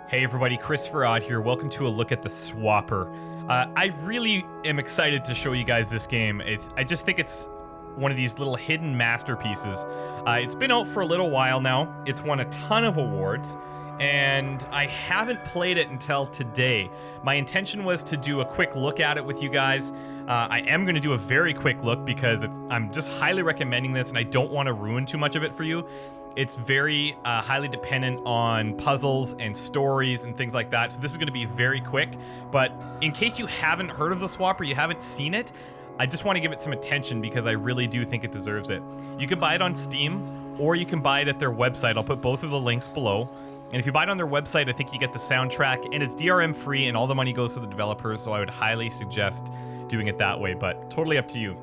Hey everybody, ChristopherOdd here. Welcome to a look at the Swapper. I really am excited to show you guys this game. I just think it's one of these little hidden masterpieces. It's been out for a little while now. It's won a ton of awards, and I haven't played it until today. My intention was to do a quick look at it with you guys. I am going to do a very quick look because I'm just highly recommending this, and I don't want to ruin too much of it for you. It's very highly dependent on puzzles and stories and things like that, so this is going to be very quick. But in case you haven't heard of the Swapper, you haven't seen it, I just want to give it some attention because I really do think it deserves it. You can buy it on Steam, or you can buy it at their website. I'll put both of the links below. And if you buy it on their website, I think you get the soundtrack, and it's DRM free, and all the money goes to the developers, so I would highly suggest doing it that way, but totally up to you.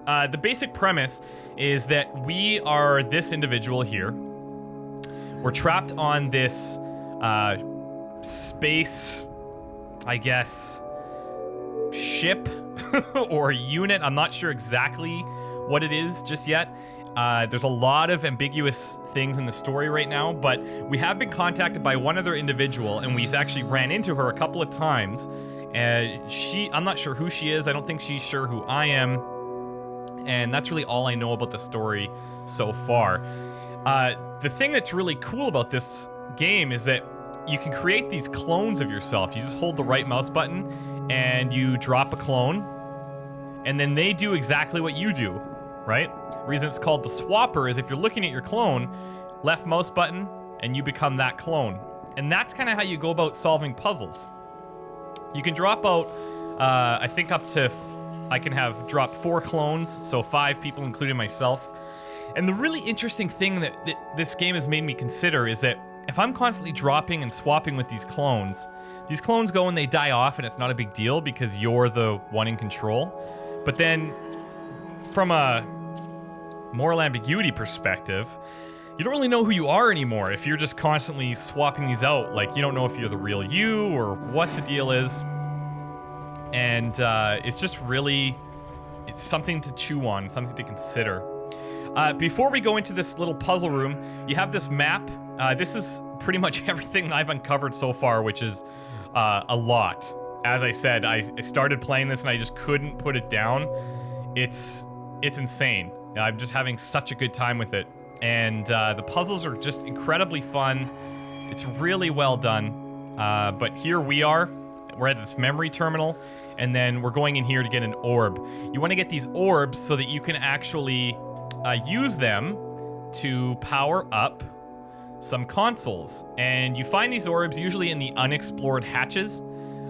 The basic premise is that we are this individual here. We're trapped on this space, I guess, ship or unit. I'm not sure exactly what it is just yet. There's a lot of ambiguous things in the story right now, but we have been contacted by one other individual, and we've actually ran into her a couple of times. I'm not sure who she is. I don't think she's sure who I am. And that's really all I know about the story so far. The thing that's really cool about this game is that you can create these clones of yourself. You just hold the right mouse button and you drop a clone, and then they do exactly what you do, right? The reason it's called the Swapper is if you're looking at your clone, left mouse button, and you become that clone. And that's kind of how you go about solving puzzles. You can drop out, I think up to... I can have dropped 4 clones, so 5 people, including myself. And the really interesting thing that this game has made me consider is that if I'm constantly dropping and swapping with these clones go and they die off, and it's not a big deal because you're the one in control. But then, from a moral ambiguity perspective, you don't really know who you are anymore if you're just constantly swapping these out. Like, you don't know if you're the real you or what the deal is. And it's just really, it's something to chew on, something to consider. Before we go into this little puzzle room, you have this map. This is pretty much everything I've uncovered so far, which is a lot. As I said, I started playing this and I just couldn't put it down. It's insane. I'm just having such a good time with it. And the puzzles are just incredibly fun. It's really well done. But here we are. We're at this memory terminal, and then we're going in here to get an orb. You want to get these orbs so that you can actually use them to power up some consoles. And you find these orbs usually in the unexplored hatches.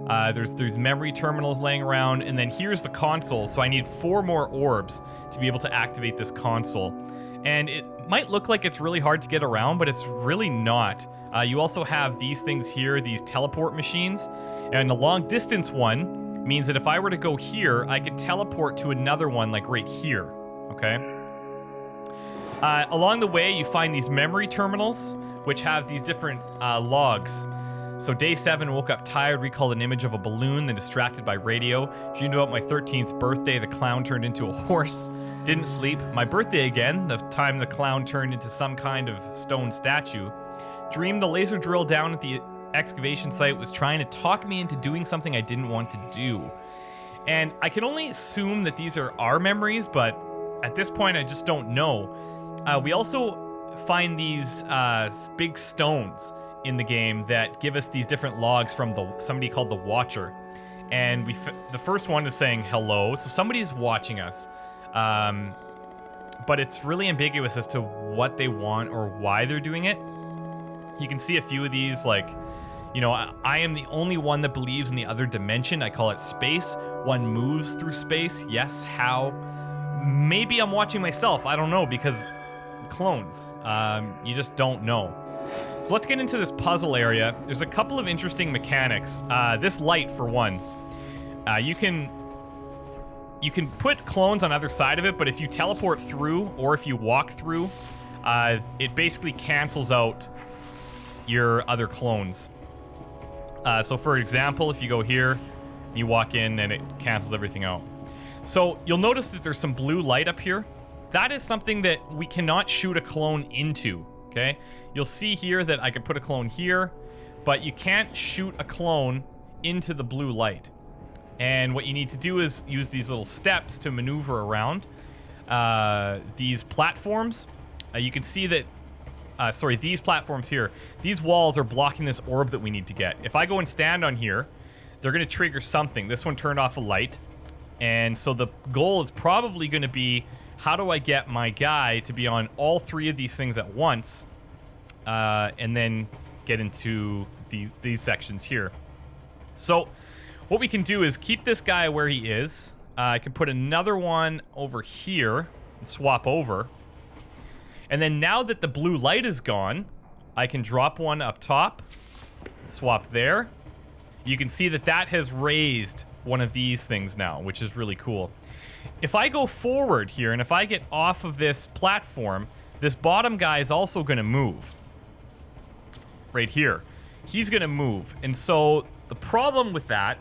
There's memory terminals laying around, and then here's the console. So I need 4 more orbs to be able to activate this console. And it might look like it's really hard to get around, but it's really not. You also have these things here, these teleport machines. And the long distance one means that if I were to go here, I could teleport to another one like right here, okay? Along the way, you find these memory terminals, which have these different logs. So day 7, woke up tired, recalled an image of a balloon, then distracted by radio. Dreamed about my 13th birthday, the clown turned into a horse. Didn't sleep. My birthday again, the time the clown turned into some kind of stone statue. Dreamed the laser drill down at the excavation site was trying to talk me into doing something I didn't want to do. And I can only assume that these are our memories, but at this point I just don't know. We also find these big stones in the game that give us these different logs from somebody called the Watcher. And the first one is saying hello, so somebody's watching us. But it's really ambiguous as to what they want or why they're doing it. You can see a few of these, like, you know, I am the only one that believes in the other dimension. I call it space. One moves through space. Yes, how? Maybe I'm watching myself. I don't know, because clones. You just don't know. So let's get into this puzzle area. There's a couple of interesting mechanics. This light, for one. You can put clones on either side of it, but if you teleport through or if you walk through, it basically cancels out your other clones. So for example, if you go here, you walk in and it cancels everything out. So you'll notice that there's some blue light up here. That is something that we cannot shoot a clone into, okay? You'll see here that I could put a clone here, but you can't shoot a clone into the blue light. And what you need to do is use these little steps to maneuver around these platforms. You can see that, these platforms here, these walls are blocking this orb that we need to get. If I go and stand on here, they're going to trigger something. This one turned off a light. And so the goal is probably going to be, how do I get my guy to be on all 3 of these things at once, and then get into these sections here. So what we can do is keep this guy where he is. I can put another one over here and swap over. And then now that the blue light is gone, I can drop one up top, swap there. You can see that that has raised one of these things now, which is really cool. If I go forward here, and if I get off of this platform, this bottom guy is also going to move. Right here. He's going to move. And so the problem with that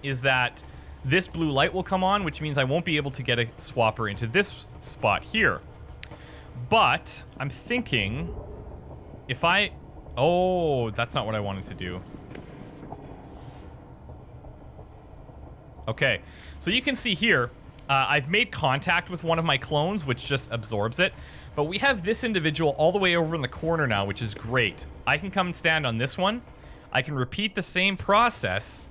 is that this blue light will come on, which means I won't be able to get a swapper into this spot here. But I'm thinking if I... Oh, that's not what I wanted to do. Okay, so you can see here, I've made contact with one of my clones, which just absorbs it. But we have this individual all the way over in the corner now, which is great. I can come and stand on this one. I can repeat the same process.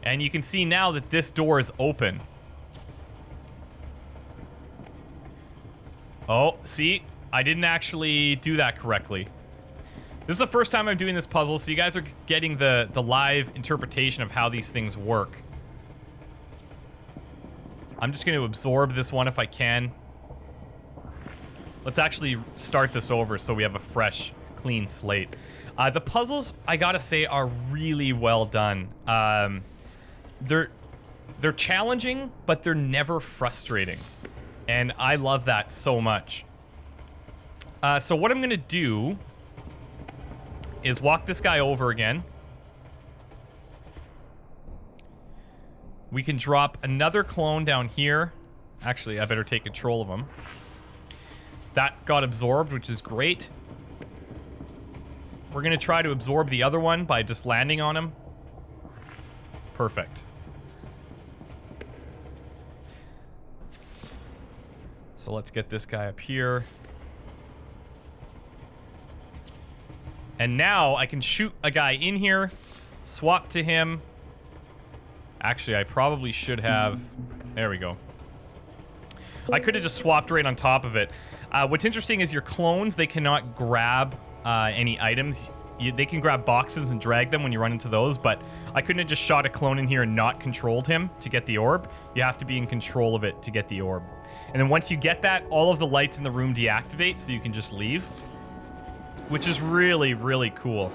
And you can see now that this door is open. Oh, see? I didn't actually do that correctly. This is the first time I'm doing this puzzle, so you guys are getting the live interpretation of how these things work. I'm just going to absorb this one if I can. Let's actually start this over so we have a fresh, clean slate. The puzzles, I gotta say, are really well done. They're challenging, but they're never frustrating. And I love that so much. So what I'm going to do is walk this guy over again. We can drop another clone down here. Actually, I better take control of him. That got absorbed, which is great. We're going to try to absorb the other one by just landing on him. Perfect. So let's get this guy up here. And now I can shoot a guy in here, swap to him. Actually, I probably should have... There we go. I could have just swapped right on top of it. What's interesting is your clones, they cannot grab any items. They can grab boxes and drag them when you run into those, but I couldn't have just shot a clone in here and not controlled him to get the orb. You have to be in control of it to get the orb. And then once you get that, all of the lights in the room deactivate, so you can just leave. Which is really, really cool.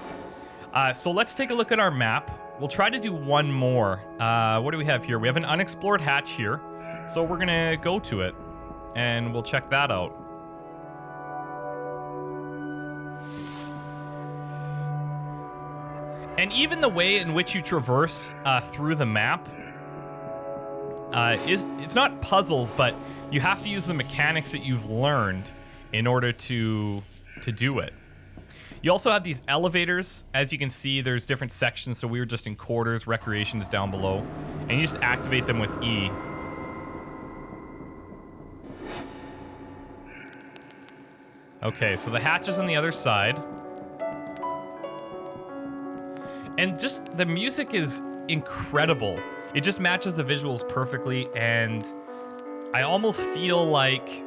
So let's take a look at our map. We'll try to do one more. What do we have here? We have an unexplored hatch here. So we're gonna go to it, and we'll check that out. And even the way in which you traverse through the map it's not puzzles, but you have to use the mechanics that you've learned in order to do it. You also have these elevators. As you can see, there's different sections, so we were just in quarters, recreations down below, and you just activate them with E. Okay, so the hatch is on the other side. And just the music is incredible. It just matches the visuals perfectly, and I almost feel like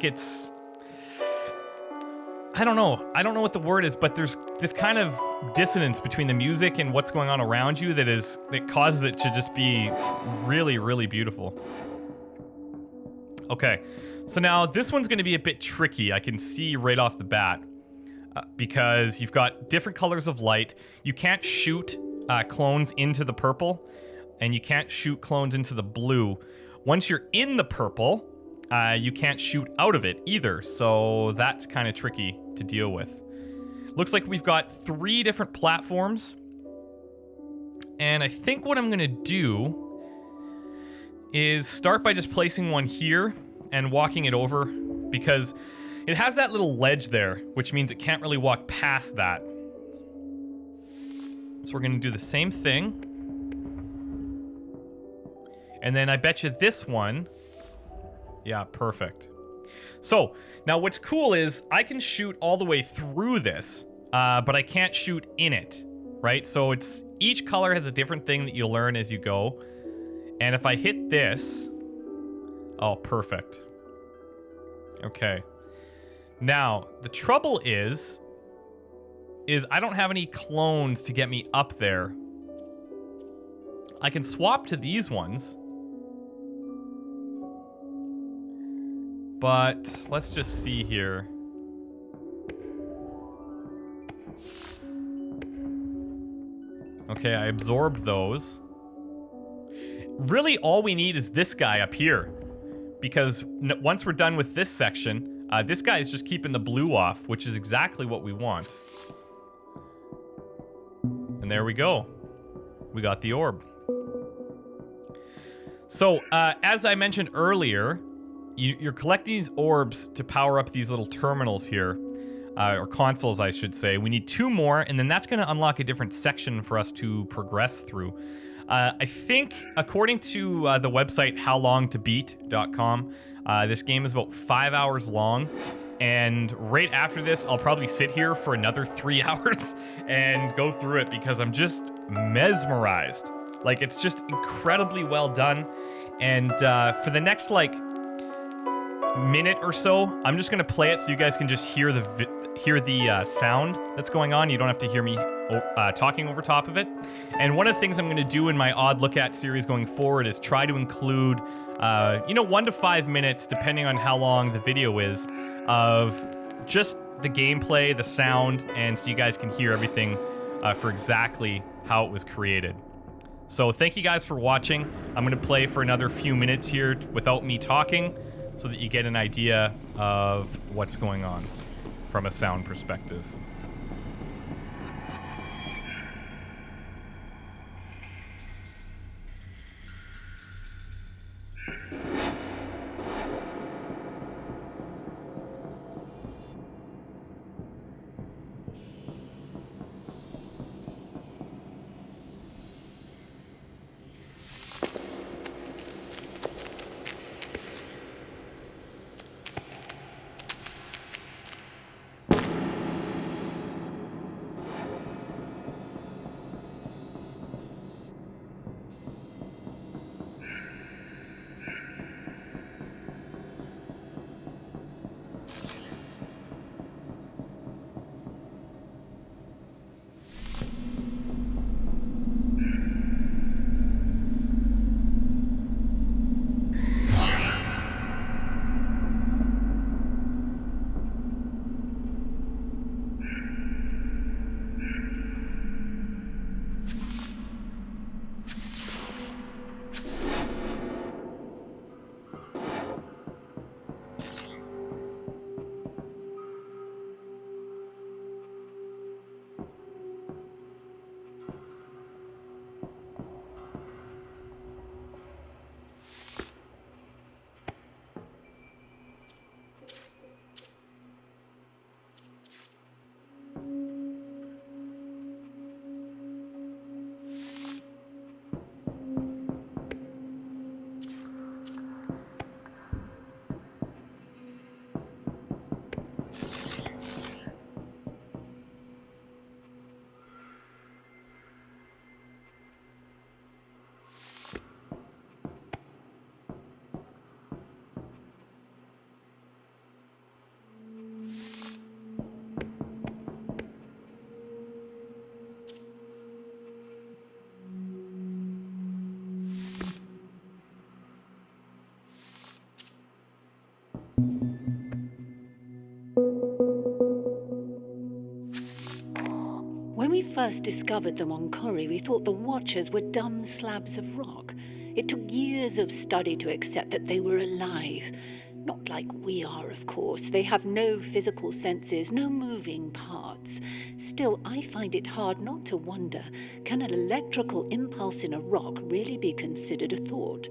it's, I don't know what the word is, but there's this kind of dissonance between the music and what's going on around you that causes it to just be really, really beautiful. Okay, so now this one's going to be a bit tricky. I can see right off the bat. Because you've got different colors of light. You can't shoot clones into the purple, and you can't shoot clones into the blue. Once you're in the purple, you can't shoot out of it either, so that's kind of tricky to deal with. Looks like we've got 3 different platforms, and I think what I'm gonna do is start by just placing one here and walking it over, because It has that little ledge there, which means it can't really walk past that. So we're gonna do the same thing. And then I bet you this one, yeah, perfect. So, now what's cool is I can shoot all the way through this, but I can't shoot in it, right? So it's, each color has a different thing that you'll learn as you go. And if I hit this, oh, perfect. Okay. Now, the trouble is I don't have any clones to get me up there. I can swap to these ones. But let's just see here. Okay, I absorbed those. Really, all we need is this guy up here. Because once we're done with this section, this guy is just keeping the blue off, which is exactly what we want. And there we go. We got the orb. So, as I mentioned earlier, you're collecting these orbs to power up these little terminals here. Or consoles, I should say. We need 2 more, and then that's going to unlock a different section for us to progress through. I think, according to the website howlongtobeat.com, this game is about 5 hours long, and right after this, I'll probably sit here for another 3 hours and go through it because I'm just mesmerized. Like, it's just incredibly well done, and for the next, like, minute or so, I'm just gonna play it so you guys can just hear the sound that's going on. You don't have to hear me talking over top of it. And one of the things I'm gonna do in my Odd Look At series going forward is try to include, 1 to 5 minutes, depending on how long the video is, of just the gameplay, the sound, and so you guys can hear everything for exactly how it was created. So thank you guys for watching. I'm gonna play for another few minutes here without me talking, so that you get an idea of what's going on from a sound perspective. When we first discovered them on Kori, we thought the Watchers were dumb slabs of rock. It took years of study to accept that they were alive. Not like we are, of course. They have no physical senses, no moving parts. Still, I find it hard not to wonder, can an electrical impulse in a rock really be considered a thought?